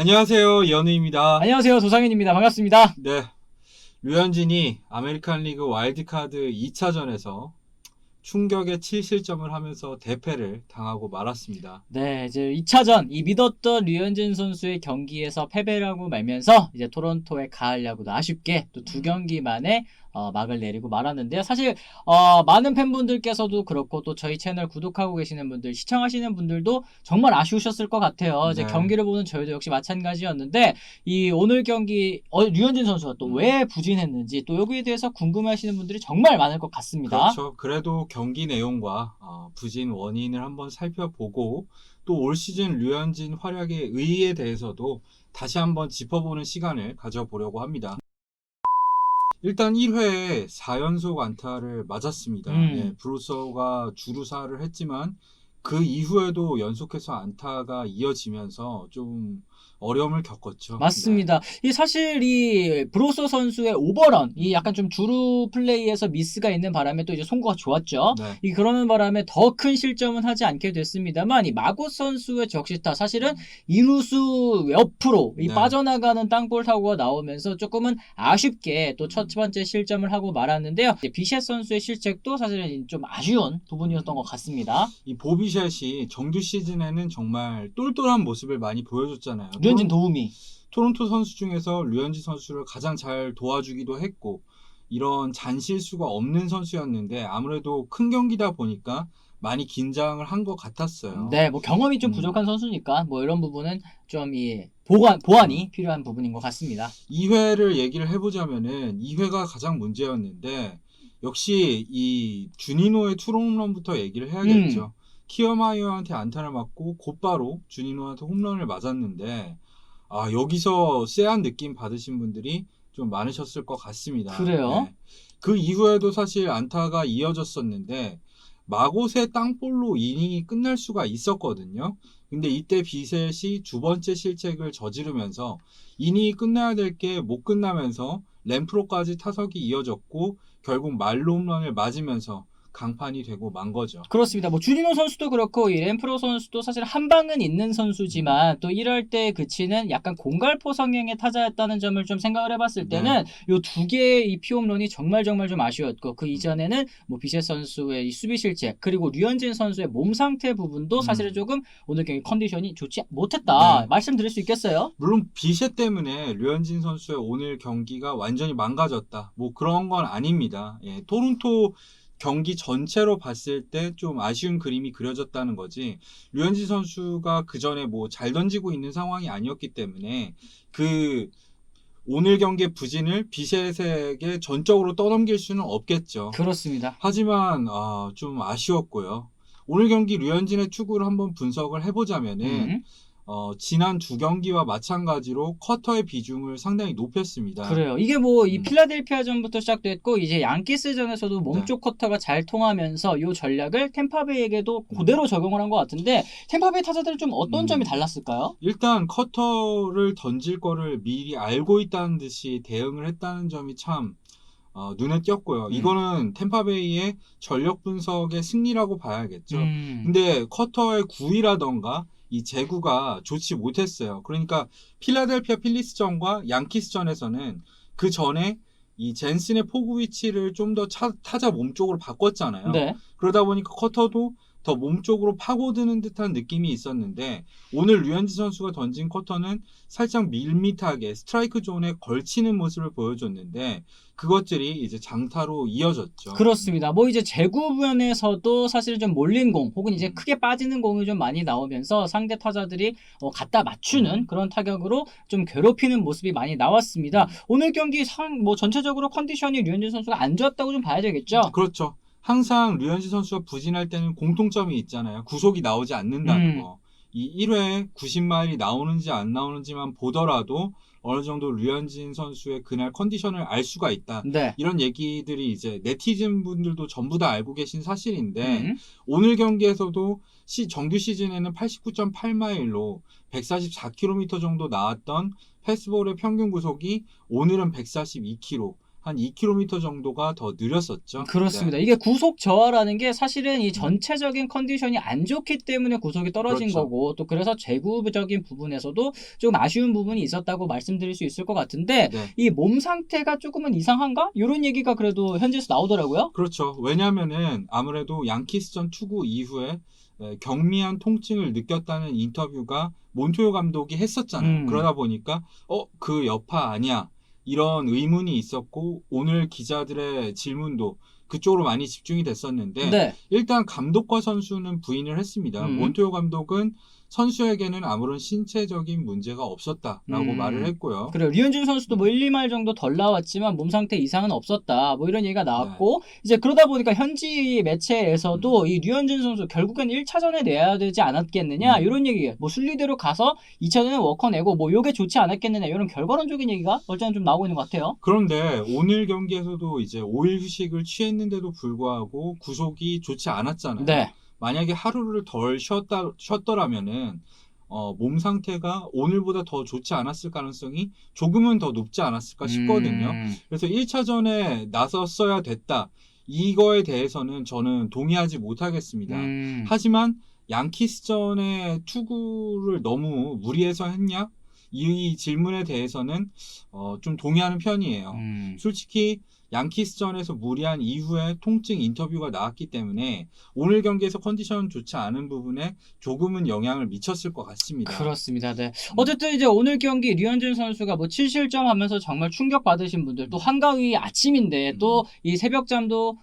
안녕하세요, 이현우입니다. 안녕하세요. 도상현입니다. 반갑습니다. 네, 류현진이 아메리칸 리그 와일드카드 2차전에서 충격의 7실점을 하면서 대패를 당하고 말았습니다. 네, 이제 2차전 이 믿었던 류현진 선수의 경기에서 패배를 하고 말면서 이제 토론토의 가을 야구도 아쉽게 또 두 경기 만에 막을 내리고 말았는데요. 사실 많은 팬분들께서도 그렇고 또 저희 채널 구독하고 계시는 분들, 시청하시는 분들도 정말 아쉬우셨을 것 같아요. 이제 네. 경기를 보는 저희도 역시 마찬가지였는데 이 오늘 경기 류현진 선수가 또 왜 부진했는지 또 여기에 대해서 궁금해하시는 분들이 정말 많을 것 같습니다. 그렇죠. 그래도 경기 내용과 부진 원인을 한번 살펴보고 또 올 시즌 류현진 활약의 의의에 대해서도 다시 한번 짚어보는 시간을 가져보려고 합니다. 일단 1회에 4연속 안타를 맞았습니다. 예, 브루서가 주루사를 했지만 그 이후에도 연속해서 안타가 이어지면서 좀 어려움을 겪었죠. 맞습니다. 이 사실 이 브로서 선수의 오버런, 이 약간 좀 주루 플레이에서 미스가 있는 바람에 또 이제 송구가 좋았죠. 네. 이 그러는 바람에 더 큰 실점은 하지 않게 됐습니다만 이 마고 선수의 적시타 사실은 이루수 옆으로 이 네. 빠져나가는 땅볼 타구가 나오면서 조금은 아쉽게 또 첫 번째 실점을 하고 말았는데요. 이제 비셋 선수의 실책도 사실은 좀 아쉬운 부분이었던 것 같습니다. 이 보비샷이 정규 시즌에는 정말 똘똘한 모습을 많이 보여줬잖아요. 류현진 도우미. 토론토 선수 중에서 류현진 선수를 가장 잘 도와주기도 했고 이런 잔실수가 없는 선수였는데 아무래도 큰 경기다 보니까 많이 긴장을 한 것 같았어요. 네, 뭐 경험이 좀 부족한 선수니까 뭐 이런 부분은 좀 이 보완이 필요한 부분인 것 같습니다. 2회를 얘기를 해보자면은 2회가 가장 문제였는데 역시 이 주니노의 투홈런부터 얘기를 해야겠죠. 키어마이어한테 안타를 맞고 곧바로 주니노한테 홈런을 맞았는데 여기서 쎄한 느낌 받으신 분들이 좀 많으셨을 것 같습니다. 그래요? 네. 그 이후에도 사실 안타가 이어졌었는데 마곳의 땅볼로 이닝이 끝날 수가 있었거든요. 근데 이때 비셋이 두 번째 실책을 저지르면서 이닝이 끝나야 될 게 못 끝나면서 램프로까지 타석이 이어졌고 결국 말로 홈런을 맞으면서 강판이 되고 만 거죠. 그렇습니다. 뭐 주니노 선수도 그렇고 이 램프로 선수도 사실 한 방은 있는 선수지만 또 이럴 때 그치는 약간 공갈포 성향의 타자였다는 점을 좀 생각을 해봤을 때는 요 두 개의 이 피홈런이 정말 좀 아쉬웠고 그 이전에는 뭐 비셋 선수의 이 수비 실책 그리고 류현진 선수의 몸 상태 부분도 사실은 조금 오늘 경기 컨디션이 좋지 못했다 네. 말씀드릴 수 있겠어요? 물론 비셋 때문에 류현진 선수의 오늘 경기가 완전히 망가졌다. 뭐 그런 건 아닙니다. 예, 토론토 경기 전체로 봤을 때 좀 아쉬운 그림이 그려졌다는 거지. 류현진 선수가 그 전에 뭐 잘 던지고 있는 상황이 아니었기 때문에 그 오늘 경기의 부진을 비셋에게 전적으로 떠넘길 수는 없겠죠. 그렇습니다. 하지만 좀 아쉬웠고요. 오늘 경기 류현진의 투구를 한번 분석을 해보자면은 지난 두 경기와 마찬가지로 쿼터의 비중을 상당히 높였습니다. 그래요. 이게 뭐 이 필라델피아전부터 시작됐고 이제 양키스전에서도 몸쪽 쿼터가 잘 통하면서 이 전략을 템파베이에게도 그대로 적용을 한 것 같은데 템파베이 타자들은 좀 어떤 점이 달랐을까요? 일단 커터를 던질 거를 미리 알고 있다는 듯이 대응을 했다는 점이 참 눈에 띄었고요. 이거는 템파베이의 전력 분석의 승리라고 봐야겠죠. 근데 커터의 구위라던가 이 제구가 좋지 못했어요. 그러니까 필라델피아 필리스전과 양키스전에서는 그 전에 이 젠슨의 포구 위치를 좀 더 타자 몸쪽으로 바꿨잖아요. 네. 그러다 보니까 커터도 더 몸쪽으로 파고드는 듯한 느낌이 있었는데 오늘 류현진 선수가 던진 커터는 살짝 밋밋하게 스트라이크 존에 걸치는 모습을 보여줬는데 그것들이 이제 장타로 이어졌죠. 그렇습니다. 뭐 이제 제구면에서도 사실 좀 몰린 공 혹은 이제 크게 빠지는 공이 좀 많이 나오면서 상대 타자들이 갖다 맞추는 그런 타격으로 좀 괴롭히는 모습이 많이 나왔습니다. 오늘 경기 뭐 전체적으로 컨디션이 류현진 선수가 안 좋았다고 좀 봐야 되겠죠? 그렇죠. 항상 류현진 선수가 부진할 때는 공통점이 있잖아요. 구속이 나오지 않는다는 거. 이 1회에 90마일이 나오는지 안 나오는지만 보더라도 어느 정도 류현진 선수의 그날 컨디션을 알 수가 있다. 네. 이런 얘기들이 이제 네티즌 분들도 전부 다 알고 계신 사실인데 오늘 경기에서도 정규 시즌에는 89.8마일로 144km 정도 나왔던 패스볼의 평균 구속이 오늘은 142km. 한 2km 정도가 더 느렸었죠. 그렇습니다. 네. 이게 구속 저하라는 게 사실은 이 전체적인 컨디션이 안 좋기 때문에 구속이 떨어진 그렇죠. 거고 또 그래서 재구적인 부분에서도 좀 아쉬운 부분이 있었다고 말씀드릴 수 있을 것 같은데 네. 이 몸 상태가 조금은 이상한가? 이런 얘기가 그래도 현지에서 나오더라고요. 그렇죠. 왜냐하면은 아무래도 양키스전 투구 이후에 경미한 통증을 느꼈다는 인터뷰가 몬토요 감독이 했었잖아요. 그러다 보니까 그 여파 아니야? 이런 의문이 있었고 오늘 기자들의 질문도 그쪽으로 많이 집중이 됐었는데 네. 일단 감독과 선수는 부인을 했습니다. 몬토요 감독은 선수에게는 아무런 신체적인 문제가 없었다라고 말을 했고요. 그래요. 류현진 선수도 뭐 1, 2말 정도 덜 나왔지만 몸 상태 이상은 없었다. 뭐 이런 얘기가 나왔고 이제 그러다 보니까 현지 매체에서도 이 류현진 선수 결국엔 1차전에 내야 되지 않았겠느냐 이런 얘기. 뭐 순리대로 가서 2차전에 워커 내고 뭐 요게 좋지 않았겠느냐 이런 결과론적인 얘기가 어쨌든 좀 나오고 있는 것 같아요. 그런데 오늘 경기에서도 이제 5일 휴식을 취했는데도 불구하고 구속이 좋지 않았잖아요. 네. 만약에 하루를 덜 쉬었더라면은 몸 상태가 오늘보다 더 좋지 않았을 가능성이 조금은 더 높지 않았을까 싶거든요. 그래서 1차전에 나섰어야 됐다. 이거에 대해서는 저는 동의하지 못하겠습니다. 하지만 양키스전의 투구를 너무 무리해서 했냐? 이 질문에 대해서는 좀 동의하는 편이에요. 솔직히 양키스전에서 무리한 이후에 통증 인터뷰가 나왔기 때문에 오늘 경기에서 컨디션 좋지 않은 부분에 조금은 영향을 미쳤을 것 같습니다. 그렇습니다. 네. 어쨌든 이제 오늘 경기 류현진 선수가 뭐 7실점 하면서 정말 충격 받으신 분들 또 한가위 아침인데 또 이 새벽잠도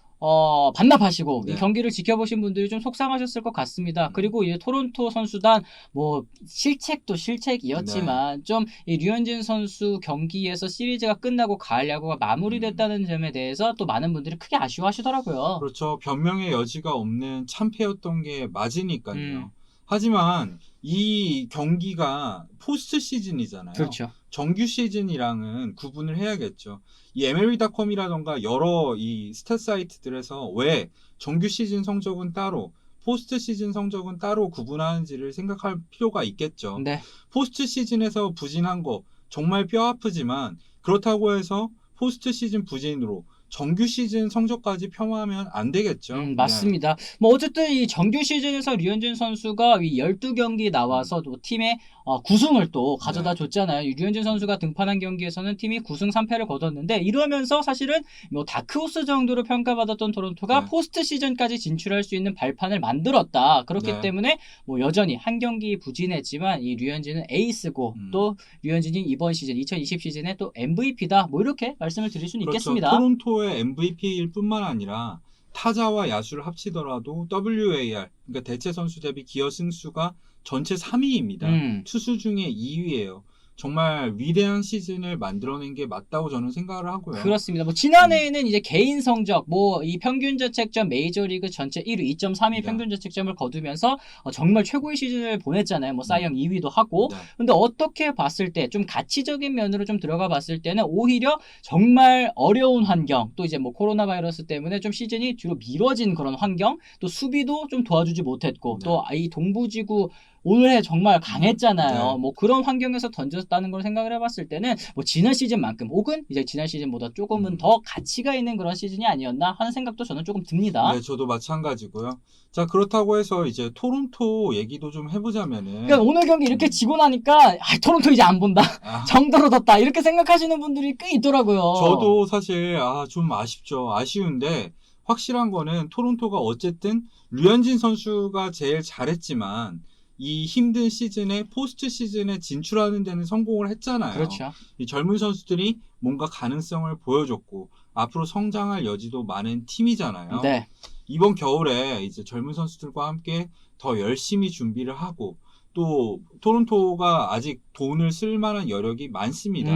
반납하시고 네. 이 경기를 지켜보신 분들이 좀 속상하셨을 것 같습니다. 그리고 이제 토론토 선수단 뭐 실책도 실책이었지만 좀 이 류현진 선수 경기에서 시리즈가 끝나고 가을 야구가 마무리됐다는 점에 대해서 또 많은 분들이 크게 아쉬워하시더라고요. 그렇죠. 변명의 여지가 없는 참패였던 게 맞으니까요. 하지만 이 경기가 포스트 시즌이잖아요. 그렇죠. 정규 시즌이랑은 구분을 해야겠죠. 이 MLB.com이라던가 여러 이 스탯 사이트들에서 왜 정규 시즌 성적은 따로, 포스트 시즌 성적은 따로 구분하는지를 생각할 필요가 있겠죠. 네. 포스트 시즌에서 부진한 거 정말 뼈 아프지만 그렇다고 해서 포스트 시즌 부진으로 정규 시즌 성적까지 폄하하면 안 되겠죠. 맞습니다. 뭐 어쨌든 이 정규 시즌에서 류현진 선수가 이 12경기 나와서 또 팀의 9승을 또 가져다 줬잖아요. 이 류현진 선수가 등판한 경기에서는 팀이 9승 3패를 거뒀는데 이러면서 사실은 뭐 다크호스 정도로 평가받았던 토론토가 포스트 시즌까지 진출할 수 있는 발판을 만들었다. 그렇기 때문에 뭐 여전히 한 경기 부진했지만 이 류현진은 에이스고 또 류현진이 이번 시즌 2020 시즌에 또 MVP다. 뭐 이렇게 말씀을 드릴 수는 그렇죠. 있겠습니다. 토론토의 MVP일 뿐만 아니라 타자와 야수를 합치더라도 WAR, 그러니까 대체 선수 대비 기여 승수가 전체 3위입니다. 투수 중에 2위예요. 정말 위대한 시즌을 만들어낸 게 맞다고 저는 생각을 하고요. 그렇습니다. 뭐 지난해에는 이제 개인 성적, 뭐 이 평균 자책점 메이저리그 전체 1위 2.32 평균 자책점을 거두면서 정말 최고의 시즌을 보냈잖아요. 뭐 사이영 2위도 하고. 근데 어떻게 봤을 때 좀 가치적인 면으로 좀 들어가 봤을 때는 오히려 정말 어려운 환경, 또 이제 뭐 코로나 바이러스 때문에 좀 시즌이 뒤로 미뤄진 그런 환경, 또 수비도 좀 도와주지 못했고, 또 이 동부지구 올해 정말 강했잖아요. 뭐 그런 환경에서 던졌다는 걸 생각을 해봤을 때는 뭐 지난 시즌만큼 혹은 이제 지난 시즌보다 조금은 더 가치가 있는 그런 시즌이 아니었나 하는 생각도 저는 조금 듭니다. 네, 저도 마찬가지고요. 자, 그렇다고 해서 이제 토론토 얘기도 좀 해보자면은. 그러니까 오늘 경기 이렇게 지고 나니까 토론토 이제 안 본다. 정떨어졌다. 이렇게 생각하시는 분들이 꽤 있더라고요. 저도 사실 좀 아쉽죠. 아쉬운데 확실한 거는 토론토가 어쨌든 류현진 선수가 제일 잘했지만 이 힘든 시즌에 포스트 시즌에 진출하는 데는 성공을 했잖아요. 그렇죠. 이 젊은 선수들이 뭔가 가능성을 보여줬고 앞으로 성장할 여지도 많은 팀이잖아요. 네. 이번 겨울에 이제 젊은 선수들과 함께 더 열심히 준비를 하고 또 토론토가 아직 돈을 쓸 만한 여력이 많습니다.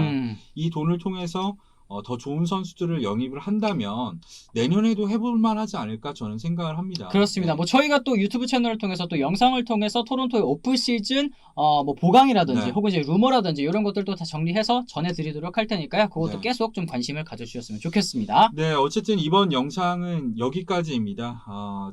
이 돈을 통해서 더 좋은 선수들을 영입을 한다면 내년에도 해볼 만하지 않을까 저는 생각을 합니다. 그렇습니다. 네. 뭐 저희가 또 유튜브 채널을 통해서 또 영상을 통해서 토론토의 오프 시즌 뭐 보강이라든지 혹은 이제 루머라든지 이런 것들도 다 정리해서 전해드리도록 할 테니까요. 그것도 계속 좀 관심을 가져주셨으면 좋겠습니다. 네, 어쨌든 이번 영상은 여기까지입니다.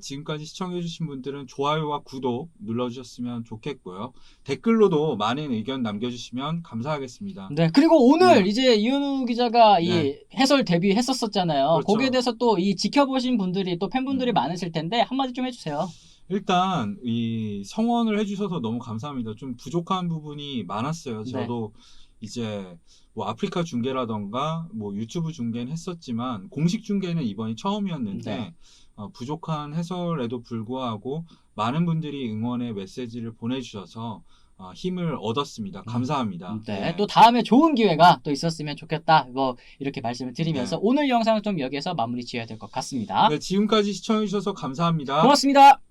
지금까지 시청해주신 분들은 좋아요와 구독 눌러주셨으면 좋겠고요. 댓글로도 많은 의견 남겨주시면 감사하겠습니다. 네, 그리고 오늘 이제 이현우 기자가 이 네. 해설 데뷔했었잖아요. 그렇죠. 거기에 대해서 또 이 지켜보신 분들이 또 팬분들이 음. 많으실 텐데 한마디 좀 해주세요. 일단 이 성원을 해주셔서 너무 감사합니다. 좀 부족한 부분이 많았어요. 네. 저도 이제 뭐 아프리카 중계라던가 뭐 유튜브 중계는 했었지만 공식 중계는 이번이 처음이었는데 네. 부족한 해설에도 불구하고 많은 분들이 응원의 메시지를 보내주셔서 힘을 얻었습니다. 감사합니다. 네. 또 다음에 좋은 기회가 또 있었으면 좋겠다. 뭐 이렇게 말씀을 드리면서 네. 오늘 영상은 좀 여기서 마무리 지어야 될 것 같습니다. 네, 지금까지 시청해주셔서 감사합니다. 고맙습니다.